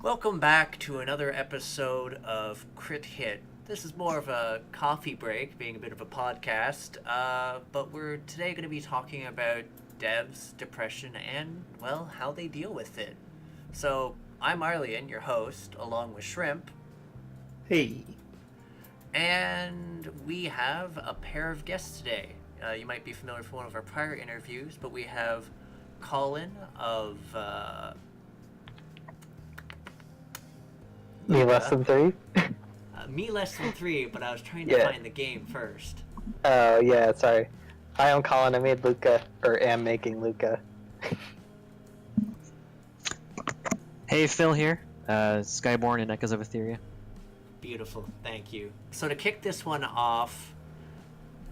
Welcome back to another episode of Crithit. This is more of a coffee break, being a bit of a podcast, but we're today going to be talking about devs, depression, and, well, how they deal with it. So, I'm Arlyeon, your host, along with Shrimp, Hey. and we have a pair of guests today. You might be familiar with one of our prior interviews, but we have Colin of Me less than three? Melessthanthree, but I was trying to Yeah. find the game first. Oh, yeah, sorry. Hi, I'm Colin. I made Luca, or am making Luca. Hey, Phil here. Skyborn and Echoes of Etheria. Beautiful, thank you. So to kick this one off,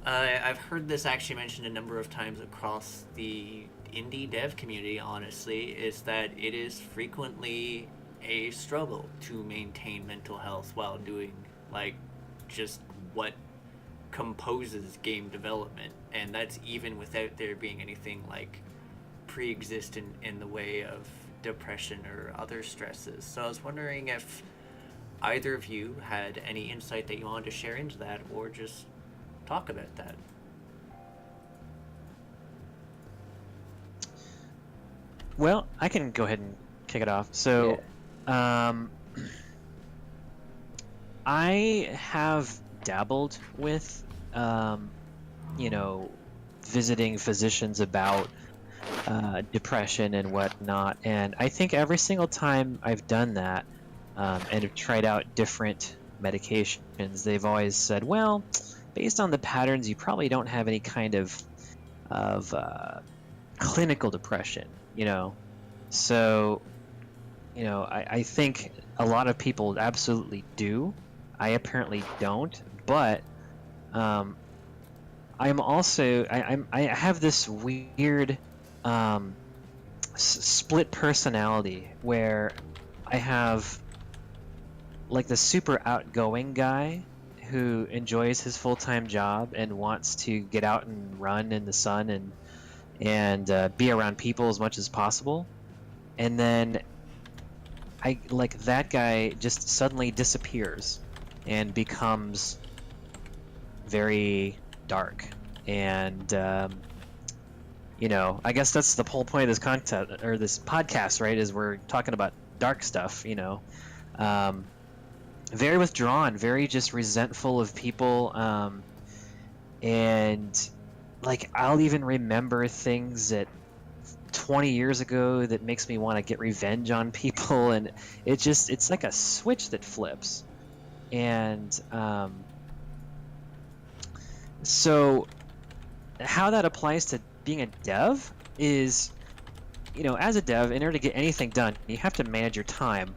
I've heard this actually mentioned a number of times across the indie dev community, honestly, is that it is frequently a struggle to maintain mental health while doing, like, just what composes game development. And that's even without there being anything, like, pre-existent in the way of depression or other stresses. So I was wondering if either of you had any insight that you wanted to share into that, or just talk about that. Well, I can go ahead and kick it off. So, I have dabbled with, visiting physicians about depression and whatnot, and I think every single time I've done that, and have tried out different medications, they've always said, well, based on the patterns, you probably don't have any kind of clinical depression, So, I think a lot of people absolutely do. I apparently don't, but I'm also I have this weird split personality where I have like the super outgoing guy who enjoys his full-time job and wants to get out and run in the sun and be around people as much as possible, and then that guy just suddenly disappears and becomes very dark, and I guess that's the whole point of this content or this podcast, right? Is we're talking about dark stuff, very withdrawn, very just resentful of people, and like I'll even remember things that 20 years ago that makes me want to get revenge on people, and it's like a switch that flips. And so how that applies to being a dev is, as a dev, in order to get anything done, you have to manage your time.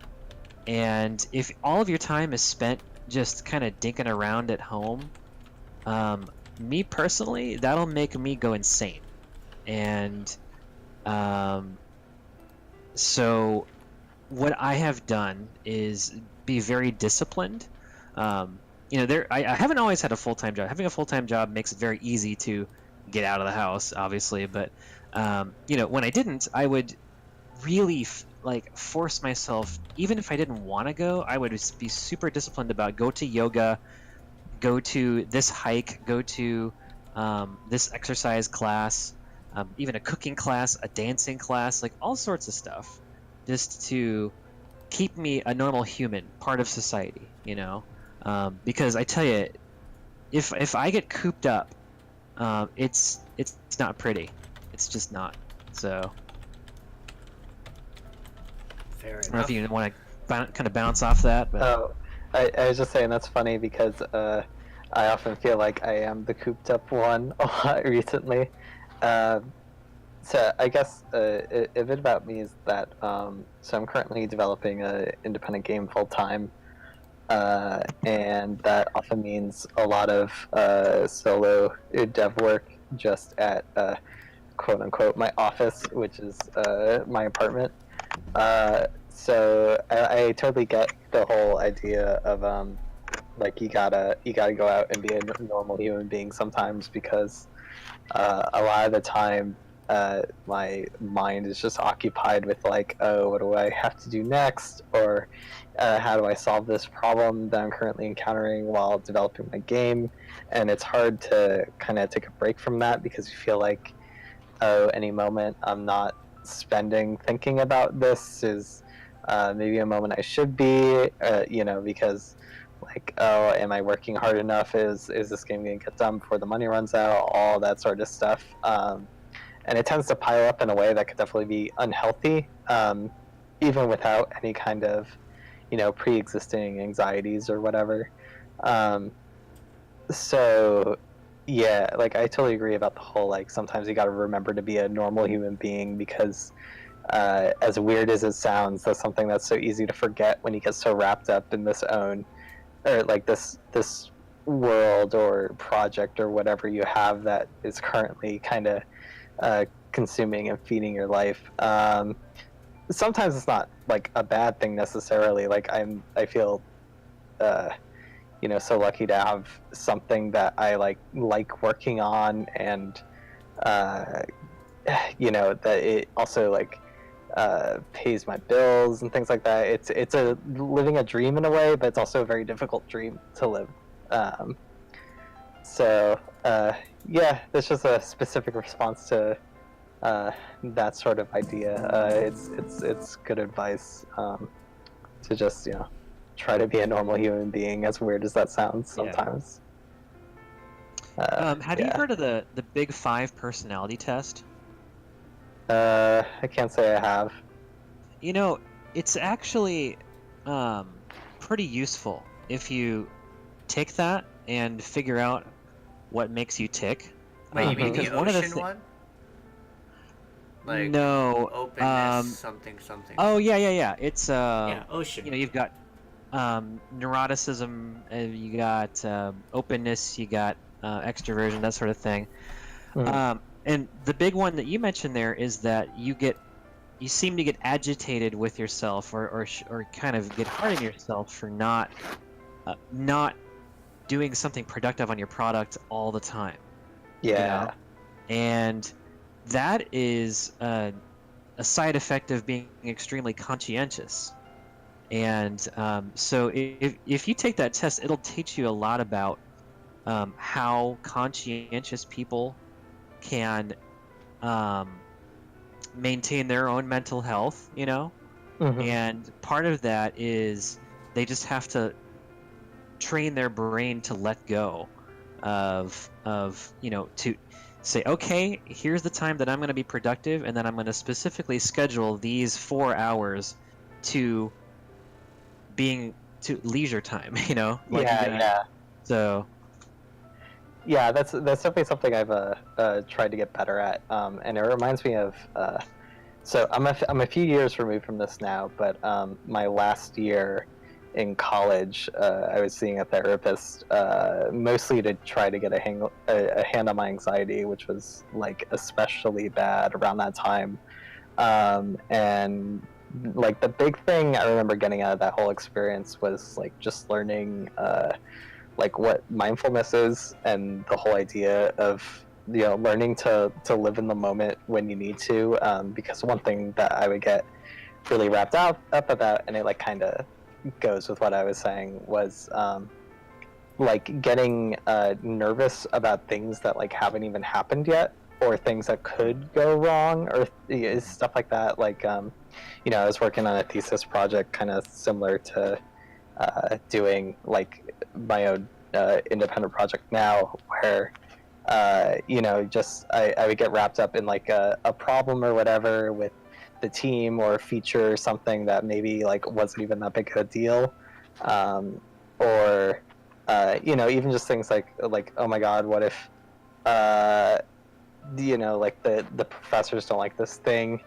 And if all of your time is spent just kind of dinking around at home, me personally, that'll make me go insane. And so what I have done is be very disciplined. I haven't always had a full-time job. Having a full-time job makes it very easy to get out of the house, obviously. But when I didn't, I would really force myself. Even if I didn't want to go, I would be super disciplined about go to yoga, go to this hike, go to this exercise class, even a cooking class, a dancing class, like all sorts of stuff, just to keep me a normal human, part of society, because I tell you, if I get cooped up, it's not pretty. It's just not. So Fair I don't know enough. if you want to kind of bounce off that, but Oh, I was just saying that's funny because I often feel like I am the cooped up one a lot recently. So I guess a bit about me is that so I'm currently developing an independent game full time, and that often means a lot of solo dev work just at quote unquote my office, which is my apartment. So I totally get the whole idea of like you gotta go out and be a normal human being sometimes, because a lot of the time my mind is just occupied with like, oh, what do I have to do next, or how do I solve this problem that I'm currently encountering while developing my game. And it's hard to kind of take a break from that because you feel like, oh, any moment I'm not spending thinking about this is maybe a moment I should be, because like, oh, am I working hard enough? Is this game going to get done before the money runs out? All that sort of stuff. And it tends to pile up in a way that could definitely be unhealthy, even without any kind of, pre-existing anxieties or whatever. So yeah, like I totally agree about the whole like sometimes you got to remember to be a normal human being because as weird as it sounds, that's something that's so easy to forget when you get so wrapped up in this own or like this world or project or whatever you have that is currently kind of consuming and feeding your life. Sometimes it's not like a bad thing necessarily. Like I feel so lucky to have something that I like working on, and that it also like pays my bills and things like that. It's a living a dream in a way, but it's also a very difficult dream to live. Yeah, that's just a specific response to that sort of idea. It's good advice to just try to be a normal human being, as weird as that sounds sometimes. Have you heard of the Big Five personality test? I can't say I have. It's actually pretty useful if you take that and figure out what makes you tick. Wait, you mean the ocean one? Like no, openness, something. Oh yeah. It's ocean. You've got neuroticism, you got openness, you got extroversion, that sort of thing. And the big one that you mentioned there is that you seem to get agitated with yourself, or kind of get hard on yourself for not doing something productive on your product all the time. Yeah. And that is a side effect of being extremely conscientious. And so if you take that test, it'll teach you a lot about how conscientious people can maintain their own mental health, and part of that is they just have to train their brain to let go of to say, okay, here's the time that I'm going to be productive, and then I'm going to specifically schedule these 4 hours to leisure time, So yeah, that's definitely something I've tried to get better at, and it reminds me of so I'm a few years removed from this now, but my last year in college, I was seeing a therapist mostly to try to get a hand on my anxiety, which was like especially bad around that time, and like the big thing I remember getting out of that whole experience was like just learning like what mindfulness is, and the whole idea of learning to live in the moment when you need to, because one thing that I would get really wrapped up about, and it like kind of goes with what I was saying, was like getting nervous about things that like haven't even happened yet, or things that could go wrong, or stuff like that. Like I was working on a thesis project kind of similar to doing like my own independent project now, where just I would get wrapped up in like a problem or whatever with the team, or a feature or something that maybe like wasn't even that big of a deal, or even just things like oh my god, what if like the professors don't like this thing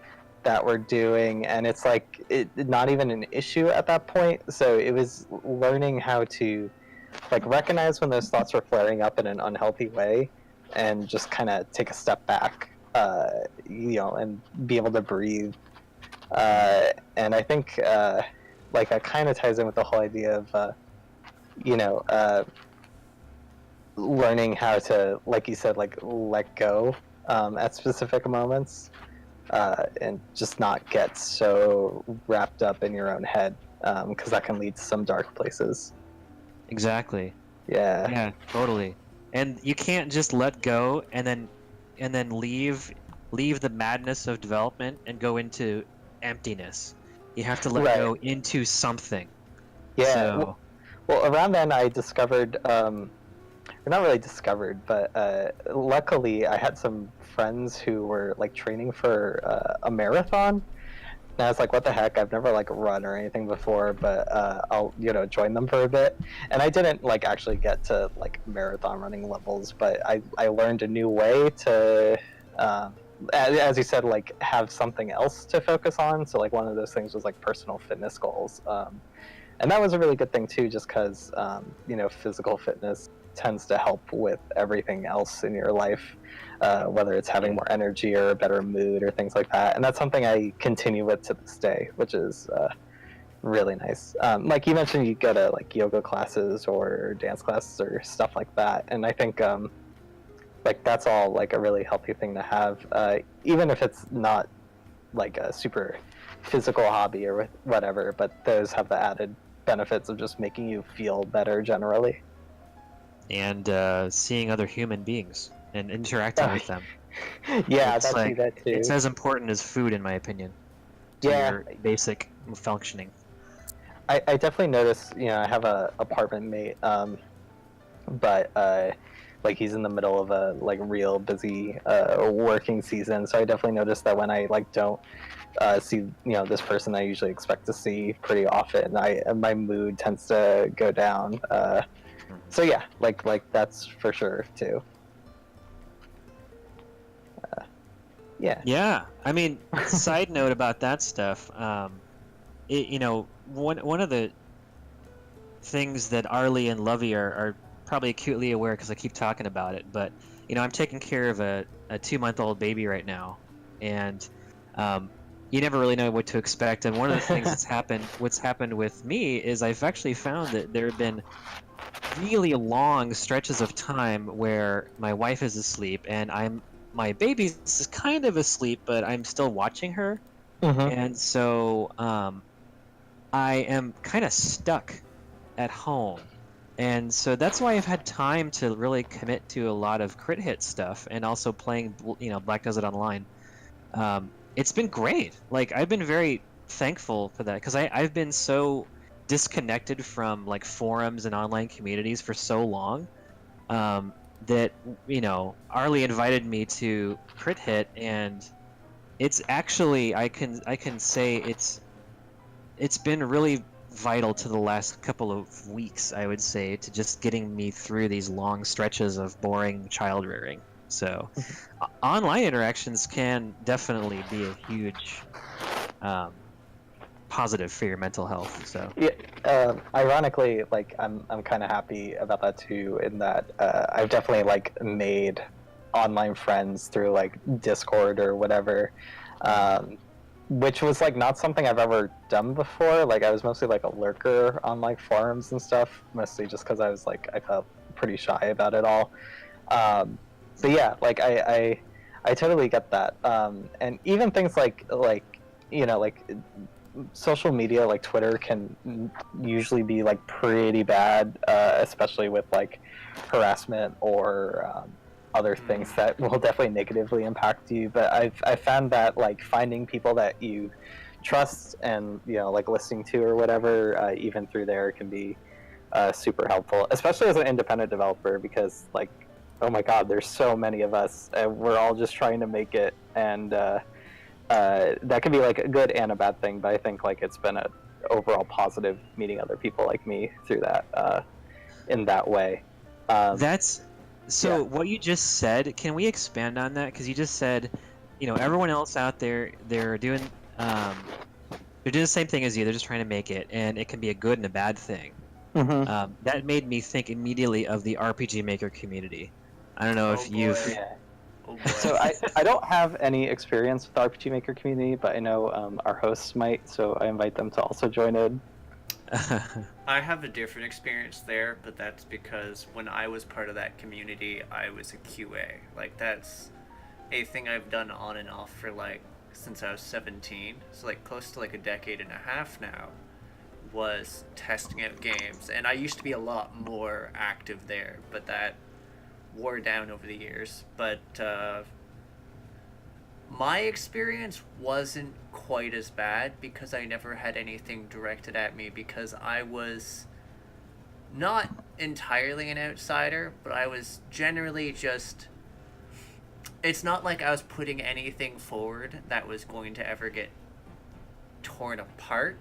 that we're doing, and it's like not even an issue at that point. So it was learning how to like recognize when those thoughts were flaring up in an unhealthy way, and just kind of take a step back, and be able to breathe. And I think like that kind of ties in with the whole idea of learning how to, like you said, like let go at specific moments, and just not get so wrapped up in your own head, because that can lead to some dark places. Exactly. Yeah. Yeah, totally. And you can't just let go and then leave the madness of development and go into emptiness. You have to let Right. go into something. Yeah. So, Well, around then I discovered, or not really discovered, but luckily I had some friends who were like training for a marathon. And I was like, what the heck? I've never like run or anything before, but I'll join them for a bit. And I didn't like actually get to like marathon running levels, but I learned a new way to, as you said, like have something else to focus on. So like one of those things was like personal fitness goals. And that was a really good thing too, just because physical fitness tends to help with everything else in your life, whether it's having more energy or a better mood or things like that. And that's something I continue with to this day, which is really nice. Like you mentioned, you go to like yoga classes or dance classes or stuff like that, and I think like that's all like a really healthy thing to have, even if it's not like a super physical hobby or whatever, but those have the added benefits of just making you feel better generally. and seeing other human beings and interacting with them. Yeah, It's that like too. it's as important as food, in my opinion, to Yeah, your basic functioning. I definitely notice. I have a apartment mate, but like he's in the middle of a like real busy working season, so I definitely notice that when I like don't see this person I usually expect to see pretty often, my mood tends to go down. So yeah, like that's for sure too. Yeah. Yeah, I mean, side note about that stuff. One of the things that Arlie and Lovi are probably acutely aware because I keep talking about it. But I'm taking care of a 2-month-old baby right now, and you never really know what to expect. And one of the things what's happened with me is I've actually found that there have been really long stretches of time where my wife is asleep and my baby's kind of asleep, but I'm still watching her, Mm-hmm. and so I am kind of stuck at home. And so that's why I've had time to really commit to a lot of crit hit stuff and also playing, Black Desert Online. It's been great. Like I've been very thankful for that because I've been so disconnected from like forums and online communities for so long, that Arlie invited me to crit hit, and it's actually I can say it's been really vital to the last couple of weeks, I would say, to just getting me through these long stretches of boring child rearing. So, online interactions can definitely be a huge positive for your mental health. So, Yeah, ironically, like I'm kind of happy about that too. In that I've definitely like made online friends through like Discord or whatever, which was like not something I've ever done before. Like I was mostly like a lurker on like forums and stuff, mostly just because I felt pretty shy about it all. So yeah, like I totally get that. And even things like like social media like Twitter can usually be like pretty bad, especially with like harassment or other things that will definitely negatively impact you. But I've found that like finding people that you trust and like listening to or whatever, even through there, can be super helpful, especially as an independent developer, because like, oh my god, there's so many of us and we're all just trying to make it. And that can be like a good and a bad thing, but I think like it's been a overall positive meeting other people like me through that, in that way. that's so. Yeah. What you just said, can we expand on that? Because you just said, everyone else out there, they're doing the same thing as you. They're just trying to make it, and it can be a good and a bad thing. Mm-hmm. That made me think immediately of the RPG Maker community. I don't know if you've. Yeah. Oh boy. So I don't have any experience with the RPG Maker community, but I know our hosts might, so I invite them to also join in. I have a different experience there, but that's because when I was part of that community, I was a QA. Like a thing I've done on and off for like since I was 17, so like close to like a decade and a half now, was testing out games. And I used to be a lot more active there, but that wore down over the years. But my experience wasn't quite as bad because I never had anything directed at me, because I was not entirely an outsider, but I was generally just... It's not like I was putting anything forward that was going to ever get torn apart,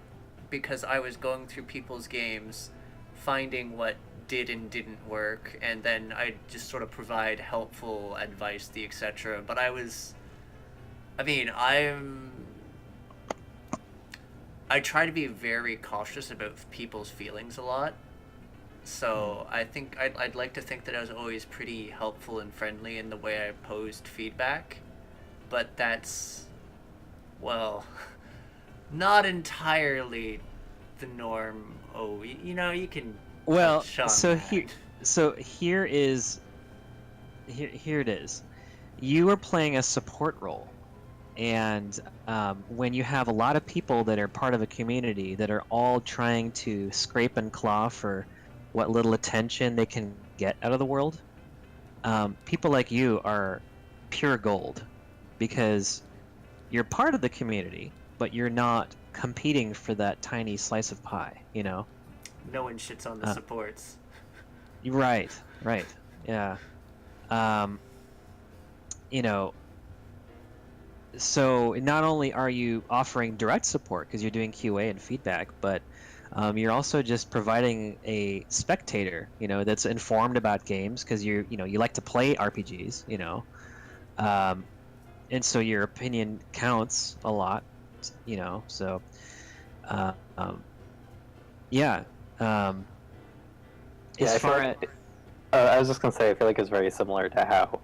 because I was going through people's games, finding what did and didn't work, and then I just sort of provide helpful advice, the etc. But I try to be very cautious about people's feelings a lot. So I think I'd like to think that I was always pretty helpful and friendly in the way I posed feedback. But that's, well, not entirely the norm. Oh, you can... Well, touch on so that. here it is. You are playing a support role, and when you have a lot of people that are part of a community that are all trying to scrape and claw for what little attention they can get out of the world, people like you are pure gold, because you're part of the community, but you're not competing for that tiny slice of pie, No one shits on the supports. Right, yeah. So not only are you offering direct support because you're doing QA and feedback, but you're also just providing a spectator, that's informed about games because you like to play RPGs, and so your opinion counts a lot, So, yeah. As far as I was just gonna say, I feel like it's very similar to how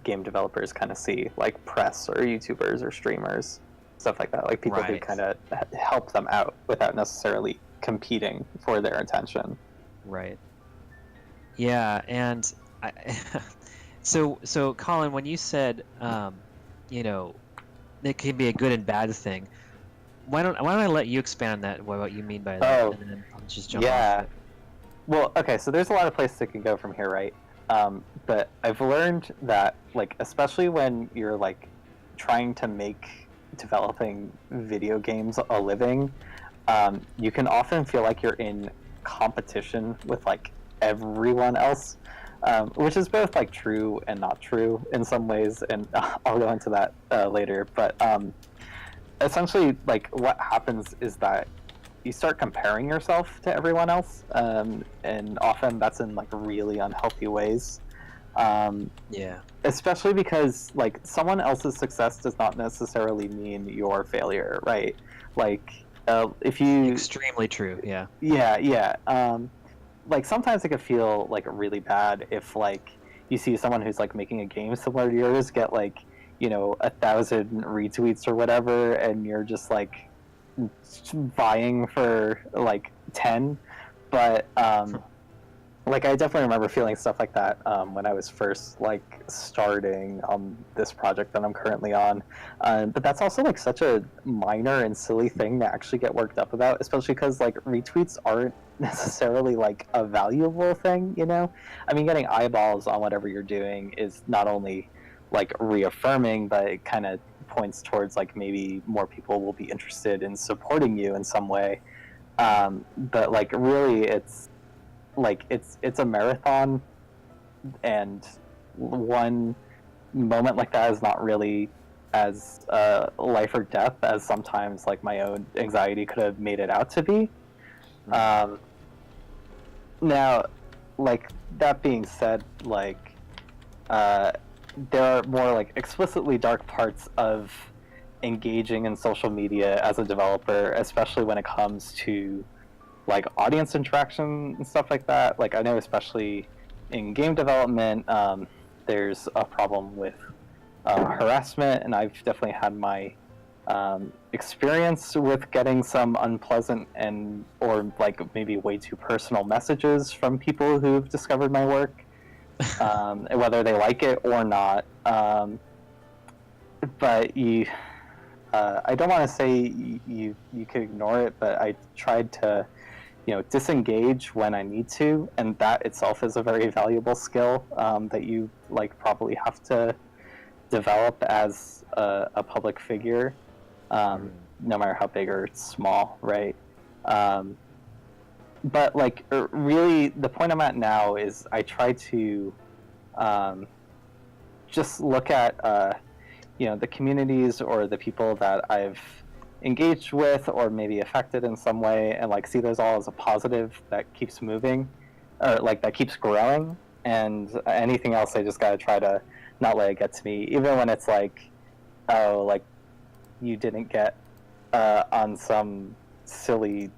game developers kind of see like press or YouTubers or streamers, stuff like that. Like people who kind of help them out without necessarily competing for their attention. Right. Yeah, and so Colin, when you said, it can be a good and bad thing, why don't I let you expand on that? What you mean by that? Oh, and then I'll just jump off it. Well, okay, so there's a lot of places it can go from here, right? But I've learned that, like, especially when you're like trying to make developing video games a living, you can often feel like you're in competition with like everyone else, which is both like true and not true in some ways, and I'll go into that later. But essentially, like, what happens is that you start comparing yourself to everyone else, and often that's in like really unhealthy ways. Yeah. Especially because like someone else's success does not necessarily mean your failure, right? Like, if you... Extremely true. Yeah. Yeah. Like sometimes it can feel like really bad if like you see someone who's like making a game similar to yours get like 1,000 retweets or whatever, and you're just like vying for like 10. But like I definitely remember feeling stuff like that when I was first like starting on this project that I'm currently on. But that's also like such a minor and silly thing to actually get worked up about, especially because like retweets aren't necessarily like a valuable thing, I mean, getting eyeballs on whatever you're doing is not only like reaffirming, but it kind of points towards like maybe more people will be interested in supporting you in some way. But like really it's a marathon, and one moment like that is not really as life or death as sometimes like my own anxiety could have made it out to be. Now, like, that being said, like, there are more like explicitly dark parts of engaging in social media as a developer, especially when it comes to like audience interaction and stuff like that. Like, I know especially in game development, there's a problem with harassment, and I've definitely had my experience with getting some unpleasant or like maybe way too personal messages from people who've discovered my work, whether they like it or not. but you, I don't want to say you could ignore it, but I tried to, disengage when I need to, and that itself is a very valuable skill that you like probably have to develop as a public figure, no matter how big or small, right? But like really, the point I'm at now is I try to just look at the communities or the people that I've engaged with or maybe affected in some way, and like see those all as a positive that keeps moving, or like that keeps growing. And anything else, I just gotta try to not let it get to me, even when it's like, oh, like you didn't get on some silly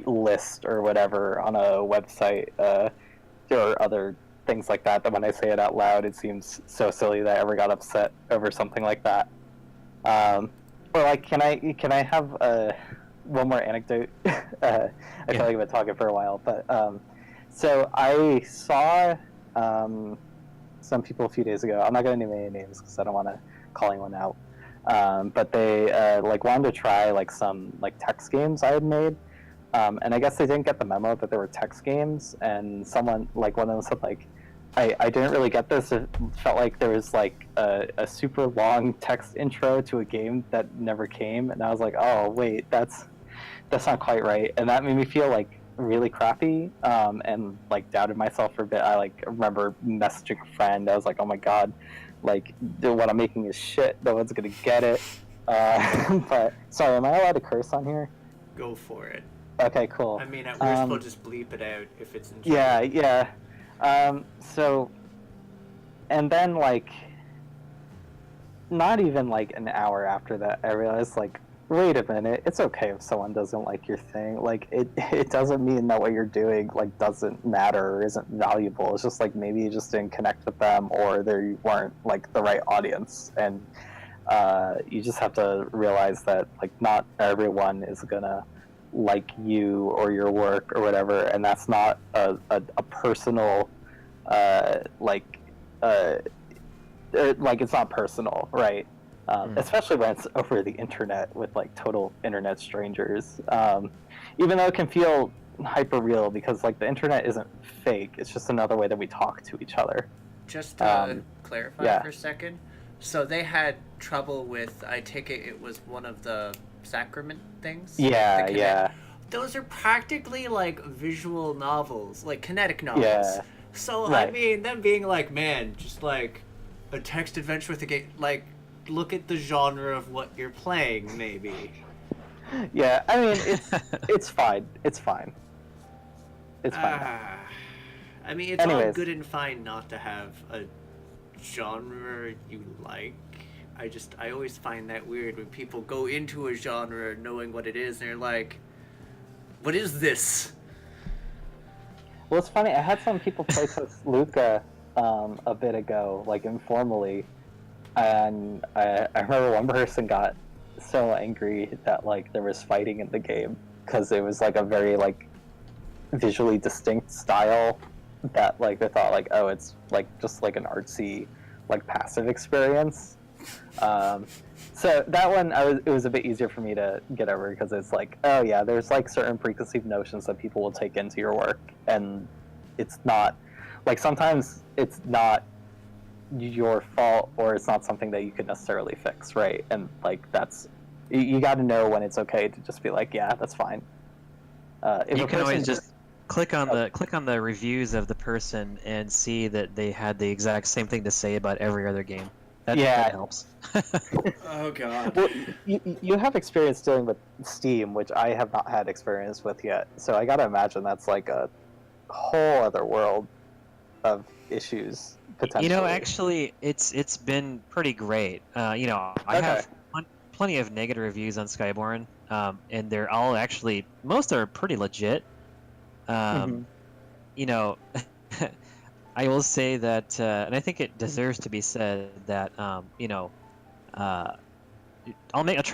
list or whatever on a website, or other things like that. That when I say it out loud, it seems so silly that I ever got upset over something like that. Or like, can I have one more anecdote? I feel like I've been talking for a while, but so I saw some people a few days ago. I'm not going to name any names because I don't want to call anyone out. But they like wanted to try like some like text games I had made, and I guess they didn't get the memo that there were text games. And someone, like one of them said like, I didn't really get this. It felt like there was like a super long text intro to a game that never came, and I was like, oh wait, that's not quite right, and that made me feel like really crappy, and like doubted myself for a bit. I like remember messaging a friend. I was like, oh my god, like what I'm making is shit. No one's gonna get it. But sorry, am I allowed to curse on here? Go for it. Okay, cool. I mean, at worst, we'll just bleep it out if it's in trouble. Yeah. So, and then like, not even like an hour after that, I realized like, wait a minute, it's okay if someone doesn't like your thing. Like, it doesn't mean that what you're doing like doesn't matter or isn't valuable. It's just like maybe you just didn't connect with them, or they weren't like the right audience, and you just have to realize that like not everyone is gonna like you or your work or whatever, and that's not a personal like it's not personal, right? Especially when it's over the internet with like total internet strangers, even though it can feel hyper real because like the internet isn't fake, it's just another way that we talk to each other. Just to clarify for a second, so they had trouble with, I take it was one of the sacrament things? Yeah. Those are practically like visual novels, like kinetic novels. Yeah. So, right. I mean, them being like, man, just like a text adventure with a game, like, look at the genre of what you're playing, maybe. Yeah, I mean, it's fine. It's fine. It's fine. I mean, it's all good and fine not to have a genre you like. I always find that weird when people go into a genre knowing what it is, and they're like, what is this? Well, it's funny, I had some people play with Luca a bit ago, like informally, and I remember one person got so angry that like there was fighting in the game because it was like a very like visually distinct style that like they thought like, oh, it's like just like an artsy like passive experience. So that one it was a bit easier for me to get over because it's like, oh yeah, there's like certain preconceived notions that people will take into your work, and it's not like, sometimes it's not your fault, or it's not something that you could necessarily fix, right? And like that's, you got to know when it's okay to just be like, yeah, that's fine. You can always just click on the reviews of the person and see that they had the exact same thing to say about every other game. That helps. Oh god. Well, you have experience dealing with Steam, which I have not had experience with yet. So I gotta imagine that's like a whole other world of issues potentially. Actually, it's been pretty great. I have plenty of negative reviews on Skyborn, and they're all actually, most are pretty legit. I will say that, and I think it deserves to be said that, I'll try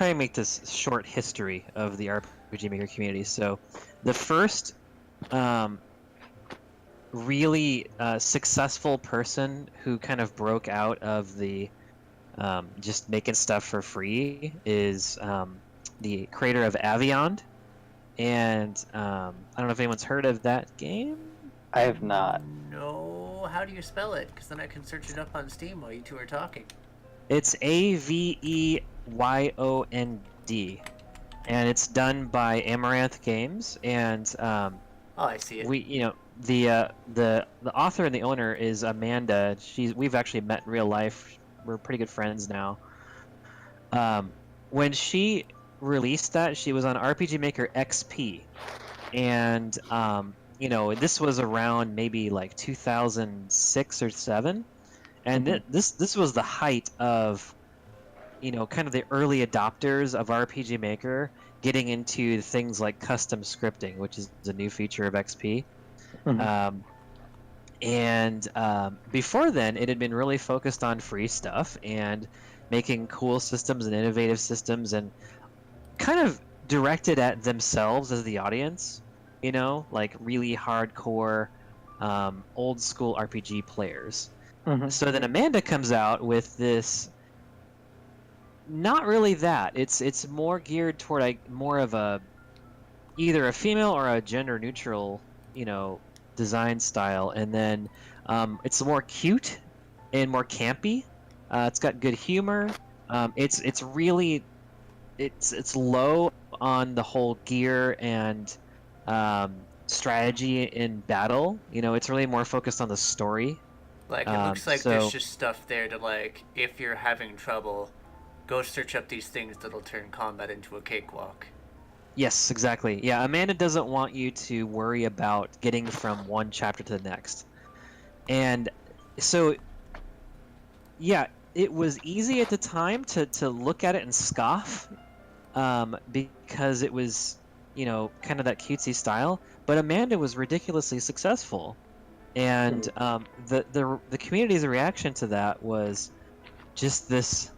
and make this short history of the RPG Maker community. So, the first really successful person who kind of broke out of the just making stuff for free, is the creator of Avion. And I don't know if anyone's heard of that game. I have not. No, how do you spell it? Because then I can search it up on Steam while you two are talking. It's Aveyond, and it's done by Amaranth Games. And Oh, I see it. the author and the owner is Amanda. We've actually met in real life. We're pretty good friends now. When she released that, she was on RPG Maker XP, and this was around maybe like 2006 or 7, and this was the height of kind of the early adopters of RPG Maker getting into things like custom scripting, which is a new feature of XP. Before then, it had been really focused on free stuff and making cool systems and innovative systems, and kind of directed at themselves as the audience, like really hardcore, old school RPG players. So then Amanda comes out with this. Not really that. It's more geared toward more of either a female or a gender neutral, design style, and then it's more cute and more campy. It's got good humor. It's really it's low on the whole gear and strategy in battle. It's really more focused on the story. Like, it looks like there's just stuff there to, like, if you're having trouble, go search up these things that'll turn combat into a cakewalk. Yes, exactly. Yeah, Amanda doesn't want you to worry about getting from one chapter to the next. And so, yeah, it was easy at the time to look at it and scoff, because it was, kind of that cutesy style. But Amanda was ridiculously successful. And the community's reaction to that was just this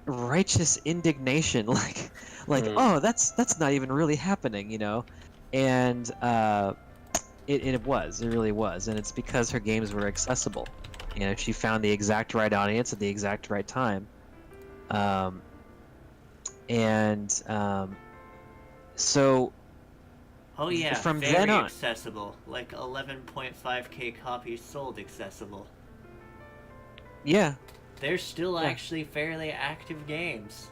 righteous indignation, like oh, that's not even really happening, and it really was, and it's because her games were accessible. She found the exact right audience at the exact right time, so oh yeah, from very then on, accessible, like 11.5k copies sold accessible. Yeah. They're still actually fairly active games,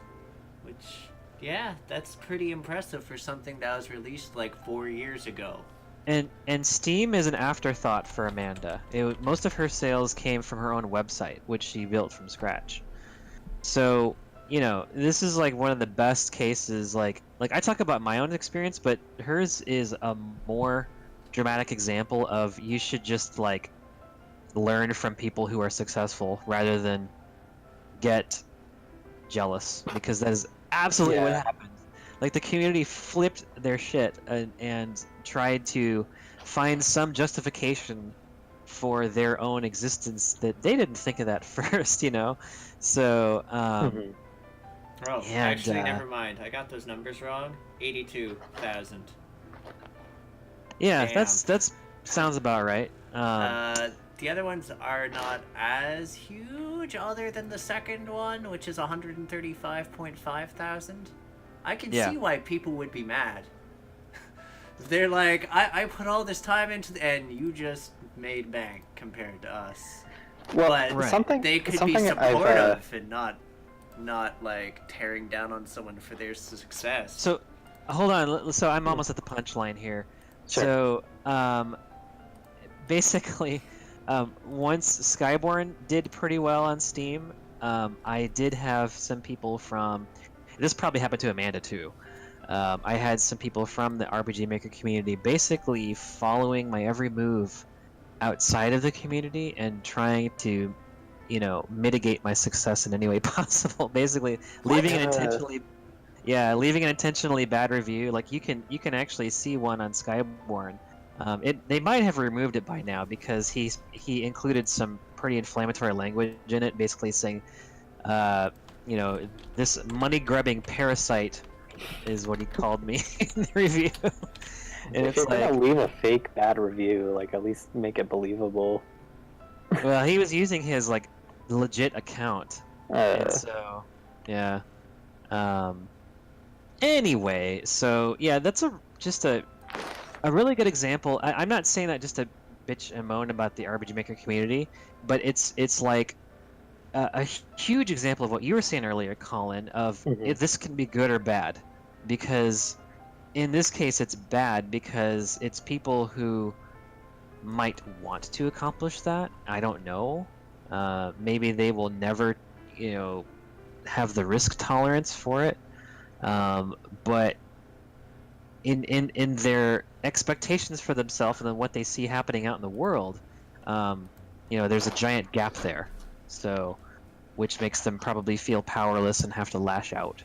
which, yeah, that's pretty impressive for something that was released like 4 years ago. And Steam is an afterthought for Amanda. Most of her sales came from her own website, which she built from scratch. So, this is like one of the best cases. Like I talk about my own experience, but hers is a more dramatic example of you should just like learn from people who are successful rather than get jealous, because that is absolutely what happened. Like, the community flipped their shit and tried to find some justification for their own existence that they didn't think of that first, So, Oh, actually, never mind. I got those numbers wrong. 82,000. Yeah, Damn. that's sounds about right. The other ones are not as huge, other than the second one, which is 135.5 thousand. I can see why people would be mad. They're like, I put all this time into and you just made bank compared to us. Well, but they could be supportive and not like tearing down on someone for their success. So, hold on. So I'm almost at the punchline here. Sure. So, basically, once Skyborn did pretty well on Steam, I did have some people from... This probably happened to Amanda too. I had some people from the RPG Maker community basically following my every move outside of the community and trying to, mitigate my success in any way possible. Basically, leaving an intentionally bad review. Like, you can actually see one on Skyborn. They might have removed it by now because he included some pretty inflammatory language in it, basically saying, this money-grubbing parasite is what he called me in the review. And if you're gonna leave a fake bad review, like, at least make it believable. Well, he was using his legit account. And so, yeah. Anyway, so yeah, that's just a really good example. I'm not saying that just to bitch and moan about the RPG Maker community, but it's like a huge example of what you were saying earlier, Colin, of Mhm. this can be good or bad. Because in this case, it's bad because it's people who might want to accomplish that. I don't know. Maybe they will never, have the risk tolerance for it. But in their expectations for themselves and then what they see happening out in the world, there's a giant gap there. So, which makes them probably feel powerless and have to lash out.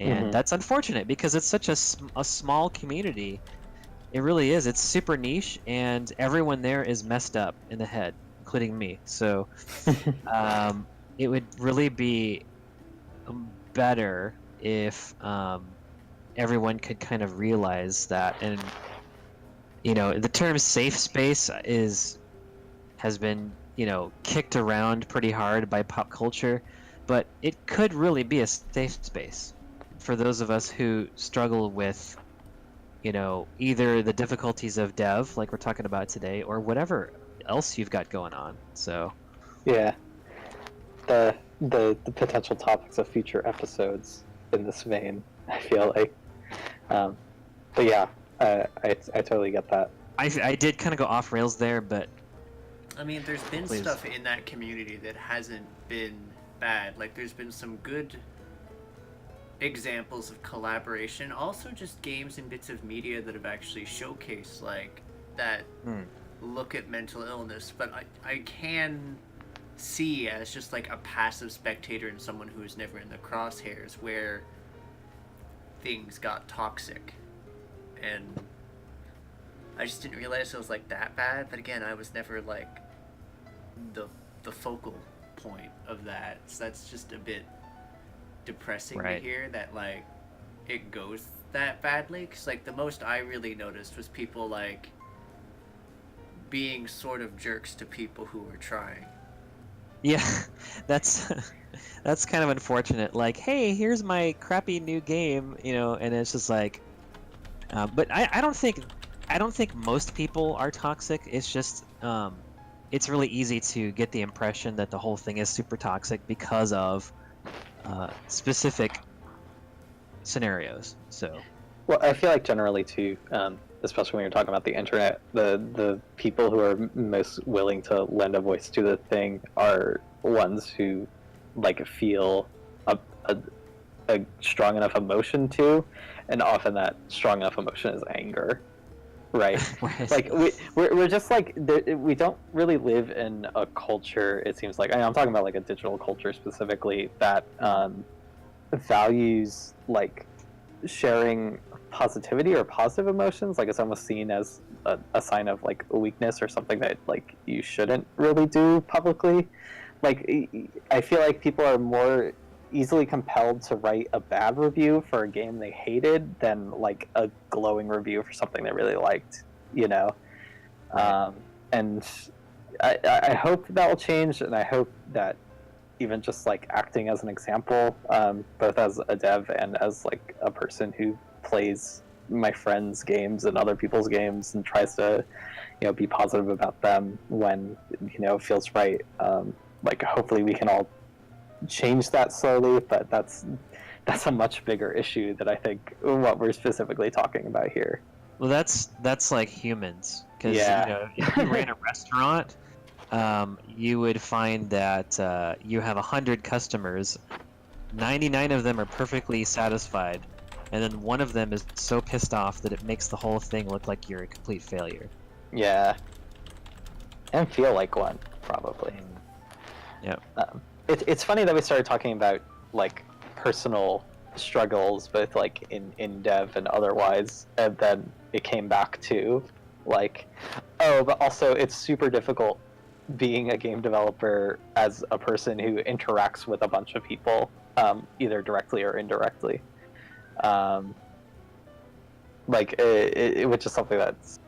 And Mhm. that's unfortunate because it's such a small community. It really is. It's super niche, and everyone there is messed up in the head, including me. So, it would really be better if everyone could kind of realize that. And the term safe space has been kicked around pretty hard by pop culture, but it could really be a safe space for those of us who struggle with either the difficulties of dev like we're talking about today or whatever else you've got going on. So Yeah, the potential topics of future episodes in this vein, I feel like. But yeah, I totally get that. I did kind of go off rails there, but I mean, there's been Please. stuff in that community that hasn't been bad. Like, there's been some good examples of collaboration. Also, just games and bits of media that have actually showcased, like, that look at mental illness. But I can see as just, like, a passive spectator and someone who is never in the crosshairs where things got toxic. And I just didn't realize it was, like, that bad. But again, I was never, like, the focal point of that, so that's just a bit depressing Right. to hear that like it goes that badly, because like the most I really noticed was people like being sort of jerks to people who were trying. Yeah, that's that's kind of unfortunate. Like, hey, here's my crappy new game, and it's just like, but I don't think most people are toxic. It's just it's really easy to get the impression that the whole thing is super toxic because of specific scenarios. So, Well, I feel like generally too, especially when you're talking about the internet, the people who are most willing to lend a voice to the thing are ones who like feel a strong enough emotion to, and often that strong enough emotion is anger, right? Like we're just like we don't really live in a culture. It seems like I'm talking about like a digital culture specifically that values like sharing positivity or positive emotions. Like it's almost seen as a sign of like a weakness or something that like you shouldn't really do publicly. Like I feel like people are more easily compelled to write a bad review for a game they hated than like a glowing review for something they really liked, and I hope that will change, and I hope that even just like acting as an example, both as a dev and as like a person who plays my friends' games and other people's games and tries to, be positive about them when it feels right. Like hopefully we can all change that slowly, but that's a much bigger issue than I think what we're specifically talking about here. well, that's like humans, because Yeah. if you ran a restaurant, you would find that you have 100 customers, 99 of them are perfectly satisfied, and then one of them is so pissed off that it makes the whole thing look like you're a complete failure. Yeah, and feel like one probably. Yep. It's funny that we started talking about like personal struggles, both like in dev and otherwise, and then it came back to like, oh, but also it's super difficult being a game developer as a person who interacts with a bunch of people, either directly or indirectly. Which is something that's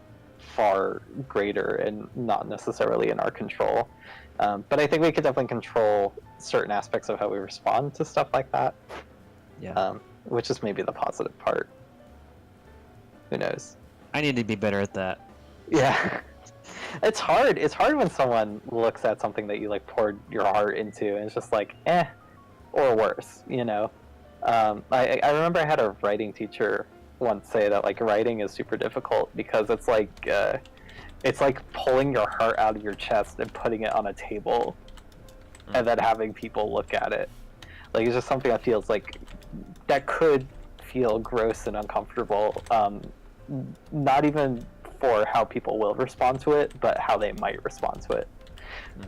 far greater and not necessarily in our control. But I think we could definitely control certain aspects of how we respond to stuff like that. Yeah. Which is maybe the positive part. Who knows? I need to be better at that. Yeah. It's hard. It's hard when someone looks at something that you like poured your heart into and it's just like, or worse, you know? I remember I had a writing teacher once say that like writing is super difficult because it's like pulling your heart out of your chest and putting it on a table and then having people look at it. Like it's just something that feels like that could feel gross and uncomfortable. Not even for how people will respond to it, but how they might respond to it.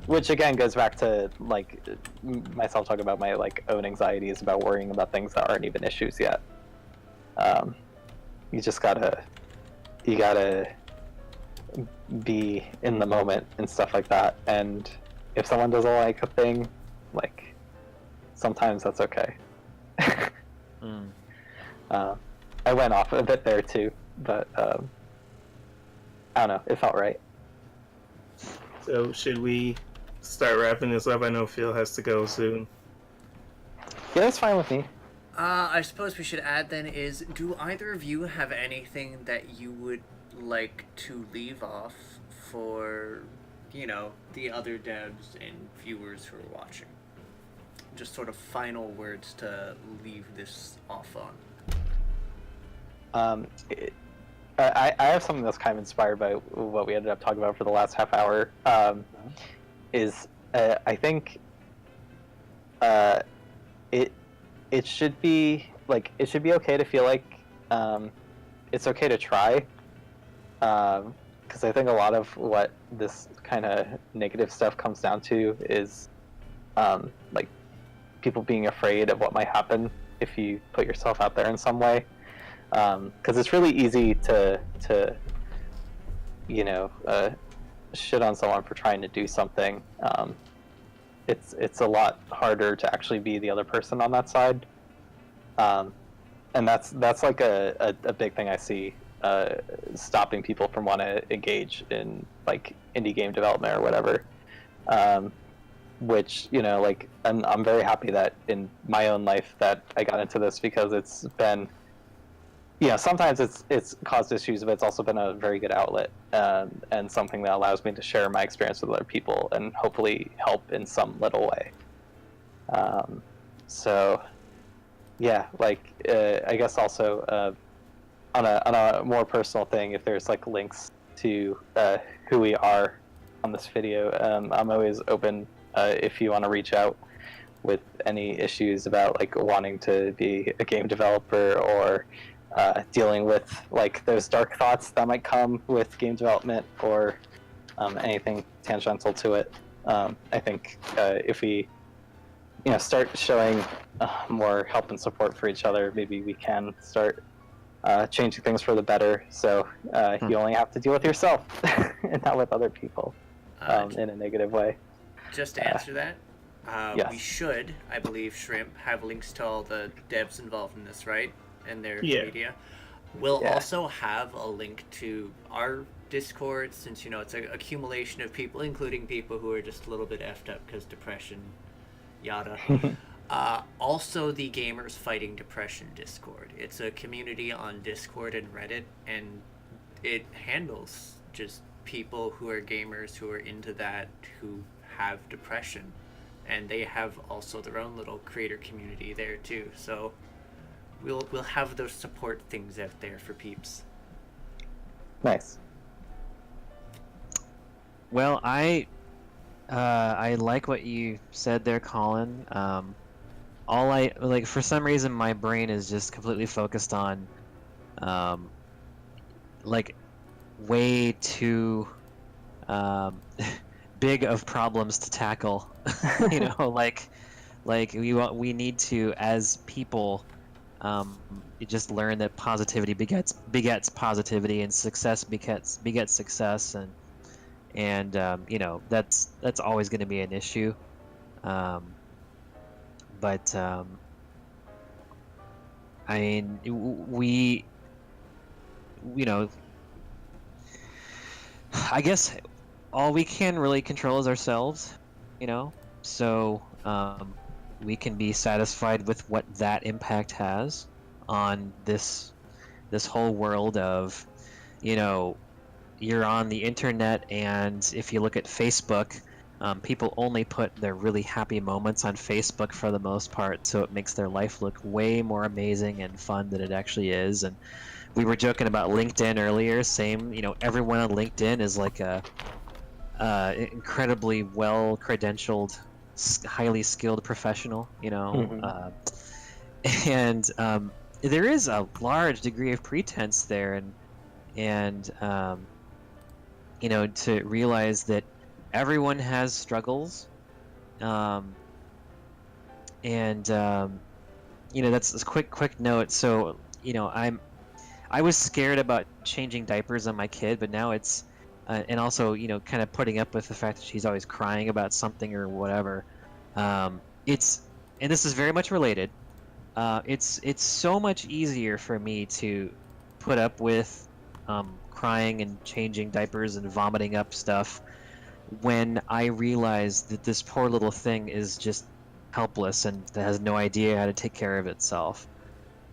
Which again goes back to like myself talking about my like own anxieties about worrying about things that aren't even issues yet. You just gotta be in the moment and stuff like that. And if someone doesn't like a thing, like sometimes that's okay. I went off a bit there too, but I don't know. It felt right. So should we start wrapping this up? I know Phil has to go soon. Yeah, that's fine with me. I suppose we should add then is, do either of you have anything that you would like to leave off for, you know, the other devs and viewers who are watching? Just sort of final words to leave this off on. I have something that's kind of inspired by what we ended up talking about for the last half hour. I think it should be like it should be okay to feel like it's okay to try, because I think a lot of what this kind of negative stuff comes down to is like people being afraid of what might happen if you put yourself out there in some way. Because it's really easy to you know, shit on someone for trying to do something. It's a lot harder to actually be the other person on that side, and that's like a big thing I see stopping people from want to engage in like indie game development or whatever. Which, you know, like I'm very happy that in my own life that I got into this, because it's been, you know, sometimes it's caused issues, but it's also been a very good outlet, and something that allows me to share my experience with other people and hopefully help in some little way. So, yeah, like I guess also on a more personal thing, if there's like links to who we are on this video, I'm always open if you want to reach out with any issues about like wanting to be a game developer or dealing with like those dark thoughts that might come with game development, or anything tangential to it. I think if we, you know, start showing more help and support for each other, maybe we can start changing things for the better. So you only have to deal with yourself and not with other people in a negative way. Just to answer that, yes. we should, I believe, Shrimp, have links to all the devs involved in this, right? And their Yeah. media. We'll also have a link to our Discord, since, you know, it's an accumulation of people, including people who are just a little bit effed up because depression, yada. Also, the Gamers Fighting Depression Discord. It's a community on Discord and Reddit, and it handles just people who are gamers who are into that, who have depression, and they have also their own little creator community there too. So we'll have those support things out there for peeps. Nice. Well, I like what you said there, Colin. All I like, for some reason, my brain is just completely focused on, like, way too big of problems to tackle. You know, like we need to, as people, you just learn that positivity begets positivity, and success begets success, and you know, that's always going to be an issue. But I mean, we, you know, I guess all we can really control is ourselves, you know. So we can be satisfied with what that impact has on this whole world of, you know, you're on the internet, and if you look at Facebook, people only put their really happy moments on Facebook for the most part, so it makes their life look way more amazing and fun than it actually is. And we were joking about LinkedIn earlier. Same, you know, everyone on LinkedIn is like a incredibly well credentialed, highly skilled professional, you know. And there is a large degree of pretense there, and you know, to realize that everyone has struggles, and you know, that's a quick note. So, you know, I was scared about changing diapers on my kid, but now it's and also, you know, kind of putting up with the fact that she's always crying about something or whatever. It's, and this is very much related. It's so much easier for me to put up with crying and changing diapers and vomiting up stuff when I realize that this poor little thing is just helpless and has no idea how to take care of itself.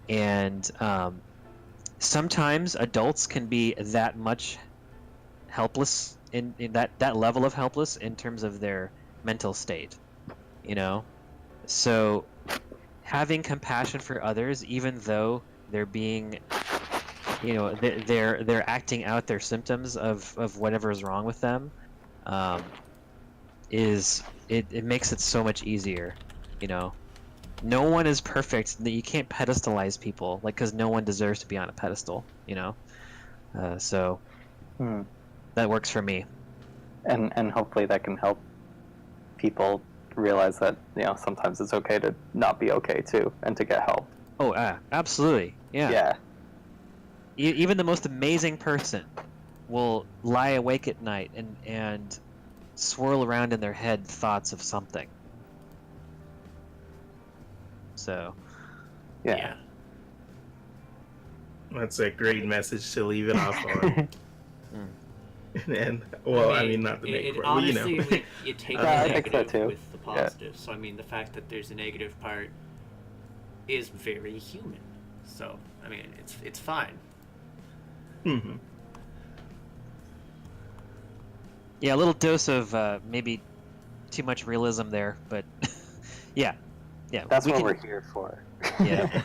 And sometimes adults can be that much helpless in that level of helpless in terms of their mental state, you know. So having compassion for others, even though they're being, you know, they're acting out their symptoms of whatever is wrong with them, it makes it so much easier, you know. No one is perfect. You can't pedestalize people, like, because no one deserves to be on a pedestal, you know. So that works for me. And hopefully that can help people realize that, you know, sometimes it's okay to not be okay too, and to get help. Oh, absolutely. Yeah. Even the most amazing person will lie awake at night and swirl around in their head thoughts of something. So, Yeah. That's a great message to leave it off on. And well, I mean, not the main part, but, you know. Honestly, you take the I think so negative too. with the positive. So I mean, the fact that there's a negative part is very human. So I mean, it's fine. Mm-hmm. yeah, a little dose of maybe too much realism there, but yeah. That's we what can- we're here for. Yeah.